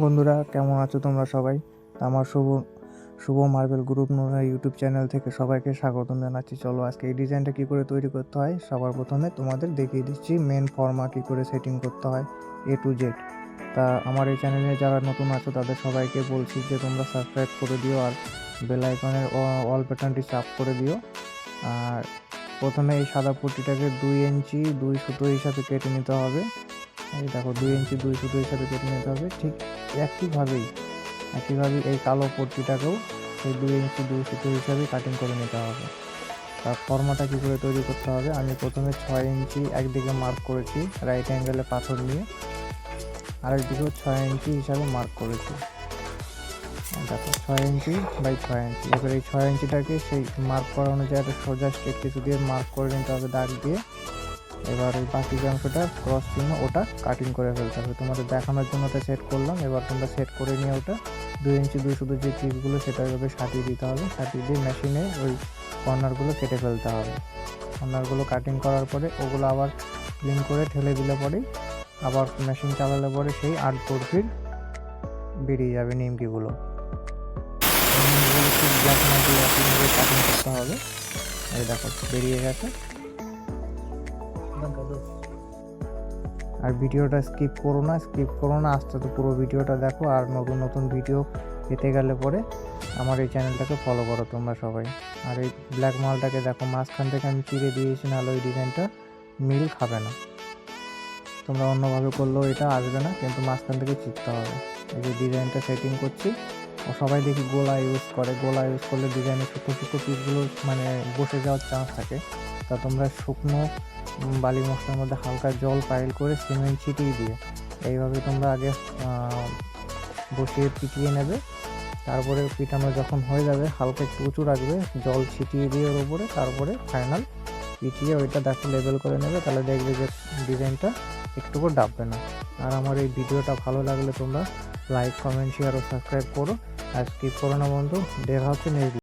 বন্ধুরা, কেমন আছো তোমরা সবাই? আমার শুভ শুভ মার্বেল গ্রুপ ইউটিউব চ্যানেল থেকে সবাইকে স্বাগতম জানাচ্ছি। চলো আজকে এই ডিজাইনটা কী করে তৈরি করতে হয় সবার প্রথমে তোমাদের দেখিয়ে দিচ্ছি। মেন ফর্মা কী করে সেটিং করতে হয় A to Z। তা আমার এই চ্যানেলে যারা নতুন আছো তাদের সবাইকে বলছি যে তোমরা সাবস্ক্রাইব করে দিও আর বেল আইকনের অল বাটনটি চাপ করে দিও। আর প্রথমে এই সাদা পট্টিটাকে 2 ইঞ্চি 2 সুতো হিসাবে কেটে নিতে হবে। এই দেখো 2 ইঞ্চি 2 সুতো হিসাবে কেটে নিতে হবে। ঠিক একইভাবেই এই কালো পট্টিটাকেও সেই 2 ইঞ্চি 2 সুতো হিসাবে কাটিং করে নিতে হবে। তার ফর্মাটা কী করে তৈরি করতে হবে, আমি প্রথমে 6 ইঞ্চি একদিকে মার্ক করেছি রাইট অ্যাঙ্গেলে পাথর নিয়ে, আরেকদিকেও 6 ইঞ্চি হিসাবে মার্ক করেছি। দেখো 6 ইঞ্চি বাই 6 ইঞ্চি। এবার এই 6 ইঞ্চিটাকে সেই মার্ক করা অনুযায়ী একটা সোজা স্ট্রেট কিছু দিয়ে মার্ক করে নিতে হবে দাগ দিয়ে। এবার ওই বাকি যে অংশটা ক্রস চিহ্ন ওটা কাটিং করে ফেলতে হবে। তোমাদের দেখানোর জন্য ওটা সেট করলাম। এবার তোমরা সেট করে নিয়ে ওটা 2 ইঞ্চি 2 সুতো যে পিসগুলো সেটা এভাবে সাটিয়ে দিতে হবে। সাটিয়ে দিয়ে মেশিনে ওই কর্নারগুলো কেটে ফেলতে হবে। কর্নারগুলো কাটিং করার পরে ওগুলো আবার ক্লিন করে ঠেলে দিলে পরেই আবার মেশিন চালালে পরে সেই 8 বরফির বেরিয়ে যাবে নিমকিগুলো। খুব ব্ল্যাক মার্বেল একইভাবে কাটিং করতে হবে। এই দেখো বেরিয়ে গেছে। আর ভিডিওটা স্কিপ করো না, আস্তে আস্তে পুরো ভিডিওটা দেখো। আর নতুন নতুন ভিডিও পেতে গেলে পরে আমার এই চ্যানেলটাকে ফলো করো তোমরা সবাই। আর এই ব্ল্যাক মালটাকে দেখো মাঝখান থেকে আমি চিরে দিয়েছি, নাহলে ওই ডিজাইনটা মিল খাবে না। তোমরা অন্যভাবে করলেও এটা আসবে না, কিন্তু মাঝখান থেকে চিরতে হবে। এই যে ডিজাইনটা সেটিং করছি, সবাই দেখি গোলা ইউজ করে। গোলা ইউজ করলে ডিজাইনের শুকনো শুকনো পিসগুলো মানে বসে যাওয়ার চান্স থাকে। তা তোমরা শুকনো বালি মশলার মধ্যে হালকা জল পাইল করে সিমেন্ট ছিটিয়ে দিয়ে এইভাবে তোমরা আগে বসিয়ে পিটিয়ে নেবে। তারপরে পিটানো যখন হয়ে যাবে হালকা একটু উঁচু রাখবে, জল ছিটিয়ে দিয়ে ওর উপরে, তারপরে ফাইনাল পিটিয়ে ওইটা দেখো লেবেল করে নেবে। তাহলে দেখবে যে ডিজাইনটা একটুকু ডাববে না। আর আমার এই ভিডিওটা ভালো লাগলে তোমরা লাইক, কমেন্ট, শেয়ার ও সাবস্ক্রাইব করো। আর স্কিপ করো না বন্ধু। দেখা হচ্ছে নেক্সট